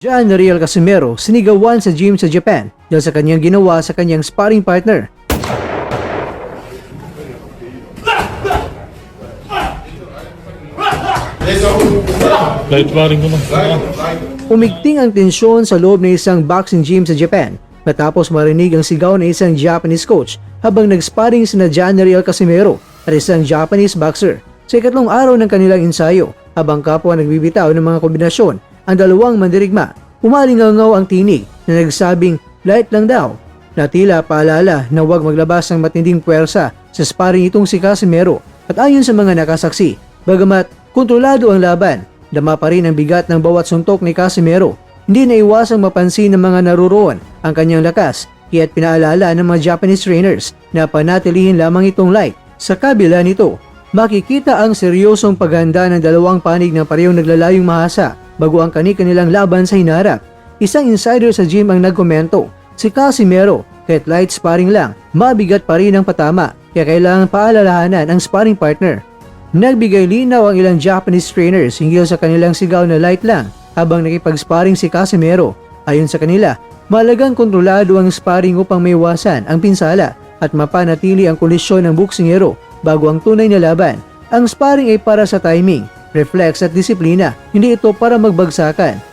John Riel Casimero sinigawan sa gym sa Japan dahil sa kanyang ginawa sa kanyang sparring partner. Light sparring ko na. Umigting ang tensyon sa loob ng isang boxing gym sa Japan matapos marinig ang sigaw ng isang Japanese coach habang nag-sparring sina John Riel Casimero at isang Japanese boxer sa ikatlong araw ng kanilang ensayo habang kapwa nagbibitaw ng mga kombinasyon. Ang dalawang mandirigma, umalingaw ang tinig na nagsabing light lang daw na tila paalala na huwag maglabas ng matinding puwersa sa sparring itong si Casimero. At ayon sa mga nakasaksi, bagamat kontrolado ang laban, dama pa rin ang bigat ng bawat suntok ni Casimero. Hindi naiwasang mapansin ng mga naruroon ang kanyang lakas, kaya't pinaalala ng mga Japanese trainers na panatilihin lamang itong light. Sa kabila nito, makikita ang seryosong paghanda ng dalawang panig na parehong naglalayong mahasa bago ang kanilang laban sa hinarap. Isang insider sa gym ang nagkomento, si Casimero, kahit light sparring lang, mabigat pa rin ang patama, kaya kailangan paalalahanan ang sparring partner. Nagbigay linaw ang ilang Japanese trainers hinggil sa kanilang sigaw na light lang habang nakipag-sparring si Casimero. Ayon sa kanila, mahalagang kontrolado ang sparring upang maiwasan ang pinsala at mapanatili ang kondisyon ng boksingero bago ang tunay na laban. Ang sparring ay para sa timing, reflex at disiplina, hindi ito para magbagsakan.